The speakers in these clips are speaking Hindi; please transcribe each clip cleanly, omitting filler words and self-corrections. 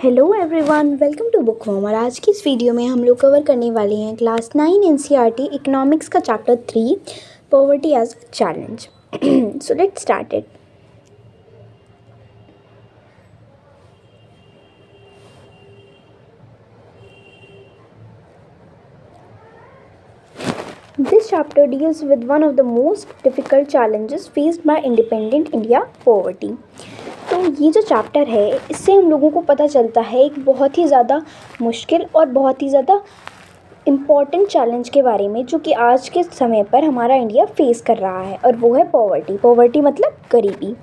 Hello everyone, welcome to book home. और आज की इस वीडियो में हम लोग कवर करने वाले हैं क्लास 9 एनसीईआरटी इकोनॉमिक्स का chapter 3 poverty as challenge. So let's start it. This chapter deals with one of the most difficult challenges faced by independent India, poverty. तो ये जो चैप्टर है इससे हम लोगों को पता चलता है एक बहुत ही ज़्यादा मुश्किल और बहुत ही ज़्यादा इम्पॉर्टेंट चैलेंज के बारे में जो कि आज के समय पर हमारा इंडिया फेस कर रहा है, और वो है पॉवर्टी। पॉवर्टी मतलब गरीबी।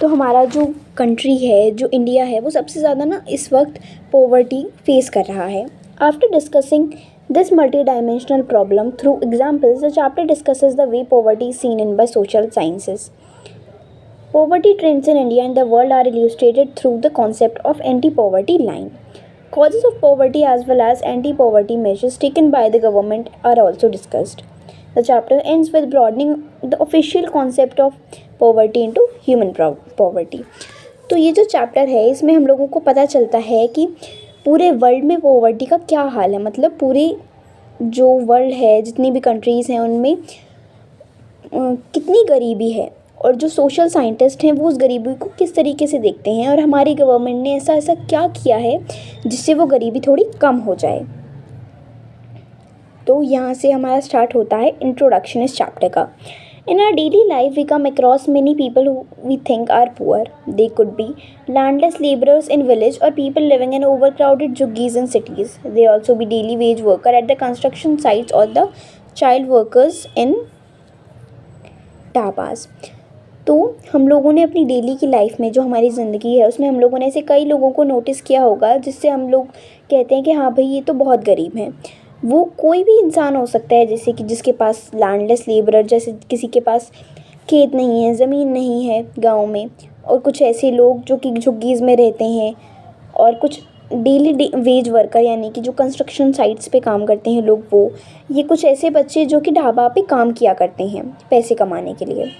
तो हमारा जो कंट्री है, जो इंडिया है, वो सबसे ज़्यादा ना इस वक्त पॉवर्टी फेस कर रहा है। After discussing this multi-dimensional problem through examples, the chapter discusses the way poverty is seen in by social sciences. Poverty trends in India and the world are illustrated through the concept of anti-poverty line. Causes of poverty as well as anti-poverty measures taken by the government are also discussed. The chapter ends with broadening the official concept of poverty into human poverty. तो ये जो चैप्टर है इसमें हम लोगों को पता चलता है कि पूरे वर्ल्ड में पॉवर्टी का क्या हाल है। मतलब पूरे जो वर्ल्ड है, जितनी भी कंट्रीज़ हैं, उनमें कितनी गरीबी है, और जो सोशल साइंटिस्ट हैं वो उस गरीबी को किस तरीके से देखते हैं, और हमारी गवर्नमेंट ने ऐसा ऐसा क्या किया है जिससे वो गरीबी थोड़ी कम हो जाए। तो यहाँ से हमारा स्टार्ट होता है इंट्रोडक्शन इस चैप्टर का। In our daily life, we come across many people who we think are poor. They could be landless laborers in village or people living in overcrowded juggies in cities. They also be daily wage worker at the construction sites or the child workers in dhabas. तो हम लोगों ने अपनी डेली की लाइफ में जो हमारी ज़िंदगी है उसमें हम लोगों ने ऐसे कई लोगों को नोटिस किया होगा जिससे हम लोग कहते हैं कि हाँ भाई ये तो बहुत गरीब हैं। वो कोई भी इंसान हो सकता है, जैसे कि जिसके पास लैंडलेस लेबरर, जैसे किसी के पास खेत नहीं है, ज़मीन नहीं है गांव में, और कुछ ऐसे लोग जो कि झुग्गीज़ में रहते हैं, और कुछ डेली वेज वर्कर यानी कि जो कंस्ट्रक्शन साइट्स पे काम करते हैं लोग, वो ये कुछ ऐसे बच्चे जो कि ढाबा पे काम किया करते हैं पैसे कमाने के लिए।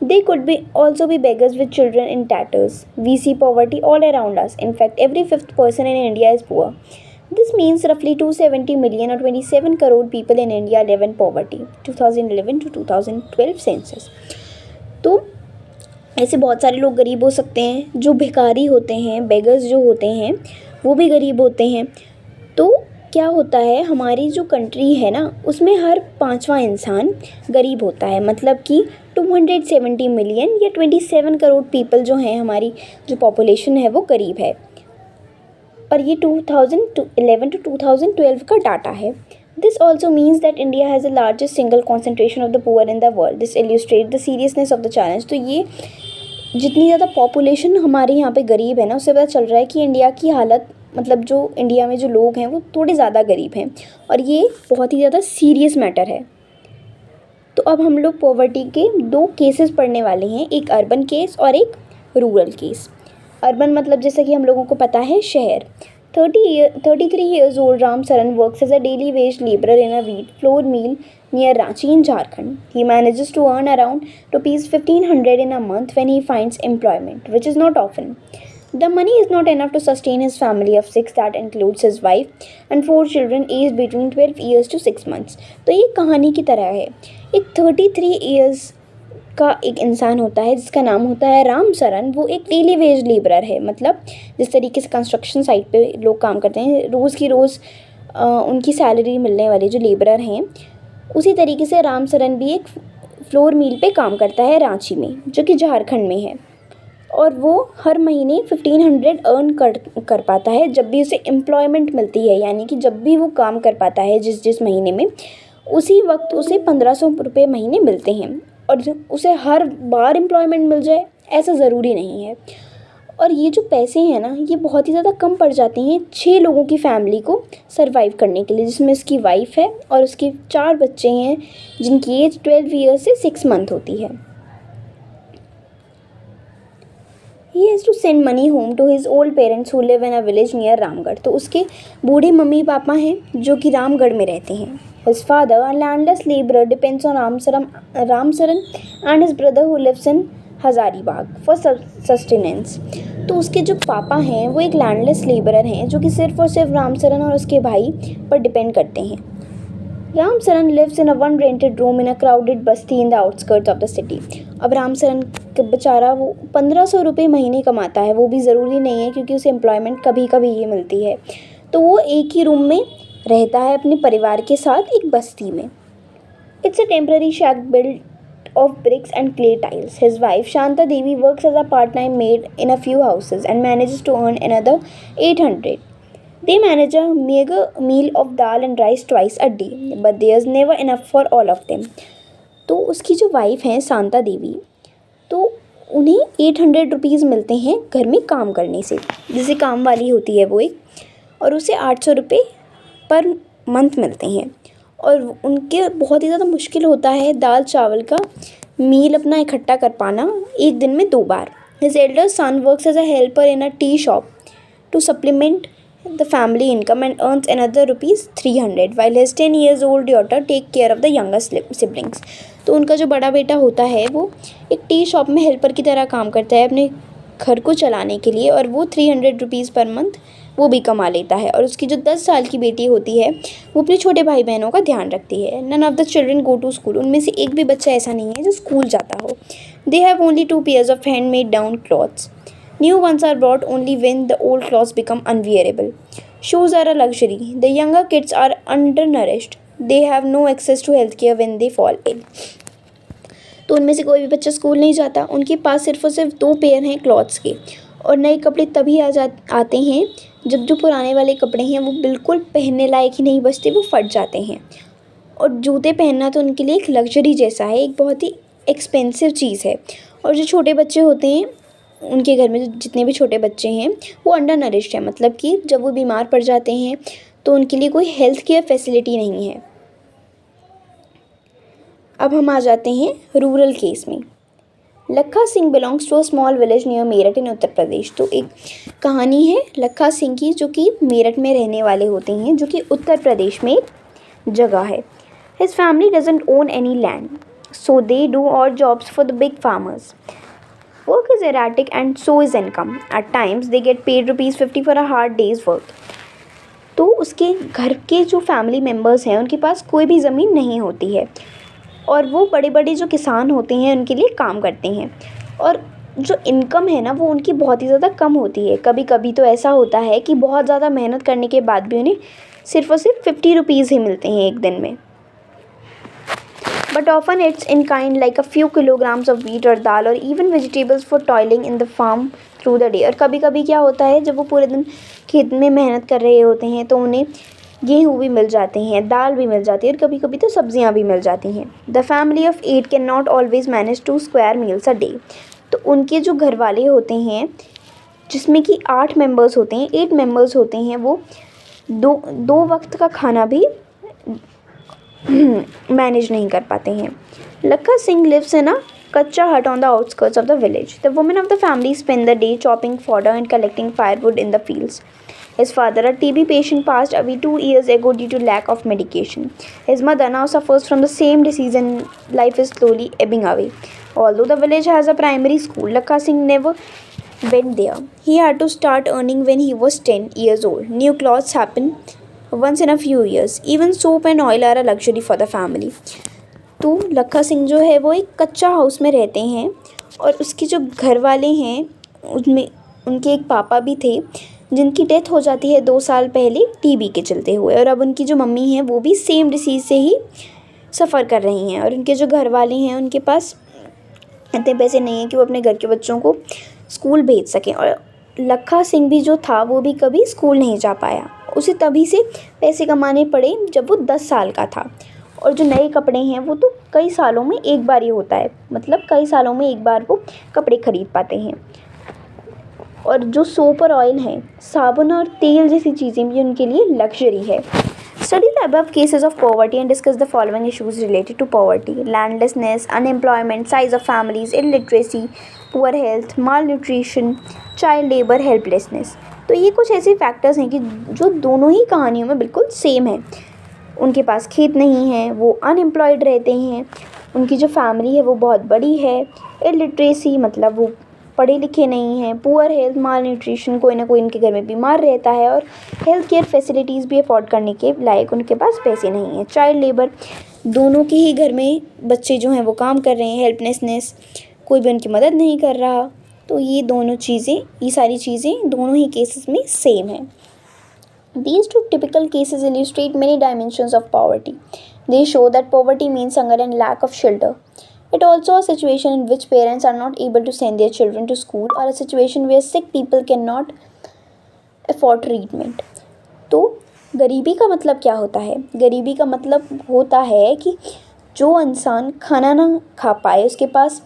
They could be also be beggars with children in tatters. We see poverty all around us. In fact, every fifth person in India is poor. This means roughly 270 million or 27 crore people in India live in poverty. 2011 to 2012 census. तो ऐसे बहुत सारे लोग गरीब हो सकते हैं। जो भिखारी होते हैं, बेगर्स जो होते हैं, वो भी गरीब होते हैं। तो क्या होता है, हमारी जो कंट्री है ना उसमें हर पांचवा इंसान गरीब होता है। मतलब कि 270 मिलियन या 27 करोड़ पीपल जो हैं, हमारी जो पॉपुलेशन है वो गरीब है। और ये 2011 to 2012 का डाटा है। This also means that India has the largest single concentration of the poor in the world. This illustrates the seriousness of the challenge. तो ये जितनी ज़्यादा पॉपुलेशन हमारे यहाँ पे गरीब है ना, उससे पता चल रहा है कि इंडिया की हालत, मतलब जो इंडिया में जो लोग हैं वो थोड़े ज़्यादा गरीब हैं, और ये बहुत ही ज़्यादा सीरियस मैटर है। तो अब हम लोग पॉवर्टी के दो केसेस पढ़ने वाले हैं, एक अर्बन केस और एक रूरल केस। अर्बन मतलब जैसा कि हम लोगों को पता है शहर। 33 years old Ram Saran works as a daily wage laborer in a wheat flour mill near Ranchi in Jharkhand. He manages to earn around rupees 1500 in a month when he finds employment, which is not often. The money is not enough to sustain his family of 6 that includes his wife and 4 children aged between 12 years to 6 months. तो ये कहानी की तरह है। एक 33 years का एक इंसान होता है जिसका नाम होता है राम सरन। वो एक डेली वेज लेबरर है। मतलब जिस तरीके से कंस्ट्रक्शन साइट पे लोग काम करते हैं, रोज़ की रोज़ उनकी सैलरी मिलने वाले जो लेबरर हैं, उसी तरीके से राम सरन भी एक फ्लोर मिल पे काम करता है रांची में, जो कि झारखंड में है। और वो हर महीने 1500 अर्न कर पाता है जब भी उसे एम्प्लॉयमेंट मिलती है, यानी कि जब भी वो काम कर पाता है जिस महीने में, उसी वक्त उसे 1500 रुपये महीने मिलते हैं। और उसे हर बार एम्प्लॉयमेंट मिल जाए ऐसा ज़रूरी नहीं है। और ये जो पैसे हैं ना, ये बहुत ही ज़्यादा कम पड़ जाते हैं 6 लोगों की फैमिली को सरवाइव करने के लिए, जिसमें उसकी वाइफ है और उसके 4 बच्चे हैं जिनकी एज 12 ईयर्स से 6 मंथ होती है। He has to send money home to his old parents who live in a village near Ramgarh. तो उसके बूढ़े मम्मी पापा हैं जो कि रामगढ़ में रहते हैं। His father, a landless laborer, depends on Ram Saran and his brother who lives in Hazaribagh for sustenance. तो उसके जो पापा हैं वो एक लैंडलेस लेबरर हैं जो कि सिर्फ़ और सिर्फ रामचरण और उसके भाई पर डिपेंड करते हैं। Ramcharan lives in a one rented room in a crowded basti in the outskirts of the city. अब रामचरण बेचारा वो 1500 रुपये महीने कमाता है, वो भी ज़रूरी नहीं है क्योंकि उसे एम्प्लॉयमेंट कभी कभी ही मिलती है। तो वो एक ही रूम में रहता है अपने परिवार के साथ एक बस्ती में। It's a temporary shack built of bricks and clay tiles. His wife Shanta Devi works as a part-time maid in a few houses and manages to earn another 800. They manage a meager meal of dal and rice twice a day, but there's never enough for all of them. तो उसकी जो वाइफ हैं शांता देवी, तो उन्हें 800 रुपीज़ मिलते हैं घर में काम करने से, जैसे काम वाली होती है वो एक, और उसे 800 रुपये पर मंथ मिलते हैं। और उनके बहुत ही ज़्यादा मुश्किल होता है दाल चावल का मील अपना इकट्ठा कर पाना एक दिन में 2 बार। His elder son works as a helper in a tea shop to supplement the family income and earns another rupees 300 while his 10 years old daughter take care of the younger siblings. तो उनका जो बड़ा बेटा होता है वो एक टी शॉप में हेल्पर की तरह काम करता है अपने घर को चलाने के लिए, और वो 300 रुपीज़ पर मंथ वो भी कमा लेता है। और उसकी जो 10 साल की बेटी होती है वो अपने छोटे भाई बहनों का ध्यान रखती है। None of the children go to school. उनमें से एक भी बच्चा ऐसा नहीं है जो स्कूल जाता हो। They have only 2 pairs of handmade down clothes. New ones are bought only when the old clothes become unwearable. Shoes are a luxury. The younger kids are undernourished. They have no access to healthcare when they fall ill. तो उनमें से कोई भी बच्चा स्कूल नहीं जाता, उनके पास सिर्फ और सिर्फ 2 पेयर हैं क्लॉथ्स के, और नए कपड़े तभी आते हैं जब जो पुराने वाले कपड़े हैं वो बिल्कुल पहनने लायक ही नहीं बचते, वो फट जाते हैं। और जूते पहनना तो उनके लिए एक लग्जरी जैसा है, एक बहुत ही एक्सपेंसिव चीज़ है। और जो छोटे बच्चे होते हैं उनके घर में जितने भी छोटे बच्चे हैं वो अंडर नरिश्ड है, मतलब कि जब वो बीमार पड़ जाते हैं तो उनके लिए कोई हेल्थ केयर फैसिलिटी नहीं है। अब हम आ जाते हैं रूरल केस में। Lakha Singh belongs to a small village near Meerut in Uttar Pradesh. तो एक कहानी है लखा सिंह की जो कि मेरठ में रहने वाले होते हैं, जो कि उत्तर प्रदेश में जगह है। His family doesn't own any land, so they do odd jobs for the big farmers. Work is erratic and so is income. At times they get paid ₹50 for a hard day's work. तो उसके घर के जो फैमिली मेम्बर्स हैं उनके पास कोई भी ज़मीन नहीं होती है, और वो बड़े बड़े जो किसान होते हैं उनके लिए काम करते हैं, और जो इनकम है ना वो उनकी बहुत ही ज़्यादा कम होती है। कभी कभी तो ऐसा होता है कि बहुत ज़्यादा मेहनत करने के बाद भी उन्हें सिर्फ और सिर्फ 50 रुपीज़ ही मिलते हैं एक दिन में। But often it's in kind, like a few kilograms of wheat or dal or even vegetables for toiling in the farm through the day. और कभी कभी क्या होता है जब वो पूरे दिन खेत में मेहनत कर रहे होते हैं तो उन्हें गेहूँ भी मिल जाते हैं, दाल भी मिल जाती है, और कभी कभी तो सब्जियाँ भी मिल जाती हैं। The family of 8 can not always manage 2 square meals a day. तो उनके जो घर वाले होते हैं जिसमें कि 8 मेम्बर्स होते हैं, 8 मेम्बर्स होते हैं, वो दो वक्त का खाना भी मैनेज नहीं कर पाते हैं। लखा सिंह लिव्स इन अ कच्चा hut on the outskirts of the village. The women of the family spend the day chopping fodder and collecting firewood in the fields. His father, a TB patient, passed away 2 years ago due to lack of medication. His mother now suffers from the same disease and life is slowly ebbing away. Although the village has a primary school, Lakha Singh never went there. He had to start earning when he was 10 years old. New clothes happen once in a few years. Even soap and oil are a luxury for the family. तो लखा सिंह जो है वो एक कच्चा हाउस में रहते हैं, और उसके जो घर वाले हैं उनमें उनके एक पापा भी थे जिनकी डेथ हो जाती है 2 साल पहले टीबी के चलते हुए, और अब उनकी जो मम्मी हैं वो भी सेम डिसीज़ से ही सफ़र कर रही हैं, और उनके जो घर वाले हैं उनके पास इतने पैसे नहीं हैं कि वो अपने घर के बच्चों को स्कूल भेज सकें। और लखा सिंह भी जो था वो भी कभी स्कूल नहीं जा पाया, उसे तभी से पैसे कमाने पड़े जब वो 10 साल का था। और जो नए कपड़े हैं वो तो कई सालों में एक बार ही होता है, मतलब कई सालों में एक बार वो कपड़े खरीद पाते हैं। और जो सोप और ऑयल हैं, साबुन और तेल जैसी चीज़ें भी उनके लिए लग्जरी है। Study the above cases of poverty and discuss the following issues related to poverty: landlessness, unemployment, size of families, illiteracy, poor health, malnutrition, child labor, helplessness. तो ये कुछ ऐसे फैक्टर्स हैं कि जो दोनों ही कहानियों में बिल्कुल सेम है। उनके पास खेत नहीं है, वो अनएम्प्लॉयड रहते हैं, उनकी जो फैमिली है वो बहुत बड़ी है। इलिटरेसी मतलब वो पढ़े लिखे नहीं हैं। पुअर हेल्थ, माल न्यूट्रिशन, कोई ना कोई उनके घर में बीमार रहता है और हेल्थ केयर फैसिलिटीज़ भी अफोर्ड करने के लायक उनके पास पैसे नहीं हैं। चाइल्ड लेबर, दोनों के ही घर में बच्चे जो हैं वो काम कर रहे हैं। हेल्पलेसनेस, कोई भी उनकी मदद नहीं कर रहा। तो ये सारी चीज़ें दोनों ही केसेस में सेम है। These two typical cases illustrate many dimensions of poverty. They show that poverty means hunger and lack of shelter. It also a situation in which parents are not able to send their children to school, or a situation where sick people cannot afford treatment. तो गरीबी का मतलब क्या होता है? गरीबी का मतलब होता है कि जो इंसान खाना ना खा पाए, उसके पास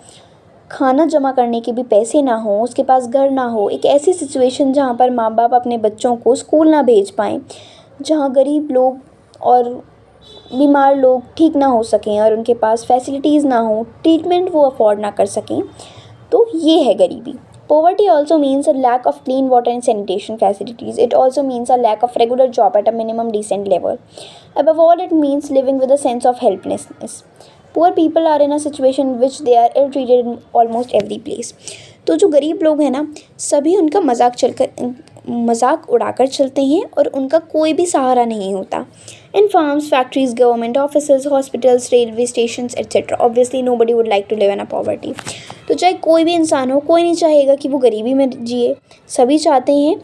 खाना जमा करने के भी पैसे ना हो, उसके पास घर ना हो, एक ऐसी सिचुएशन जहाँ पर माँ बाप अपने बच्चों को स्कूल ना भेज पाएँ, जहाँ गरीब लोग और बीमार लोग ठीक ना हो सकें और उनके पास फैसिलिटीज़ ना हो, ट्रीटमेंट वो अफोर्ड ना कर सकें, तो ये है गरीबी। Poverty also means a lack of clean water and sanitation facilities. It also means a lack of regular job at a minimum decent level. Above all, it means living with a sense of helplessness. Poor people are in a situation in which they are ill-treated in almost every place. तो जो गरीब लोग हैं ना, सभी उनका मजाक उड़ाकर चलते हैं और उनका कोई भी सहारा नहीं होता। In farms, factories, government offices, hospitals, railway stations, etc. Obviously, nobody would like to live in a poverty. तो चाहे कोई भी इंसान हो, कोई नहीं चाहेगा कि वो गरीबी में जिए। सभी चाहते हैं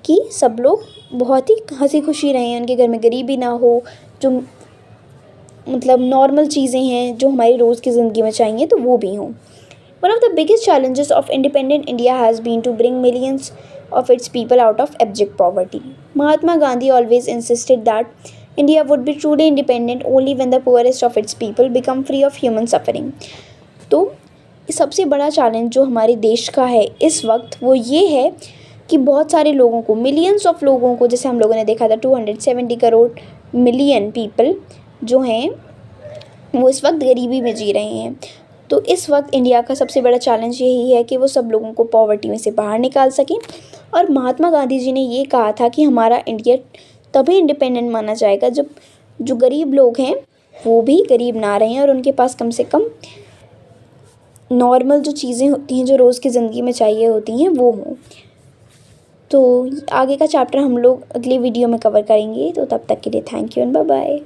कि सब लोग बहुत ही हंसी खुशी रहें, उनके घर में गरीबी ना हो, जो मतलब नॉर्मल चीज़ें हैं जो हमारी रोज़ की ज़िंदगी में चाहिए तो वो भी हों। One of the biggest challenges of independent India has been to bring millions of its people out of abject poverty. Mahatma Gandhi always insisted that India would be truly independent only when the poorest of its people become free of human suffering. तो सबसे बड़ा चैलेंज जो हमारे देश का है इस वक्त वो ये है कि बहुत सारे लोगों को, मिलियंस ऑफ लोगों को, जैसे हम लोगों ने देखा था 270 करोड़ मिलियन पीपल जो हैं वो इस वक्त गरीबी में जी रहे हैं। तो इस वक्त इंडिया का सबसे बड़ा चैलेंज यही है कि वो सब लोगों को पॉवर्टी में से बाहर निकाल सकें। और महात्मा गांधी जी ने ये कहा था कि हमारा इंडिया तभी इंडिपेंडेंट माना जाएगा जब जो गरीब लोग हैं वो भी गरीब ना रहें और उनके पास कम से कम नॉर्मल जो चीज़ें होती हैं जो रोज़ की ज़िंदगी में चाहिए होती हैं वो हों। तो आगे का चैप्टर हम लोग अगली वीडियो में कवर करेंगे। तो तब तक के लिए thank you and bye bye.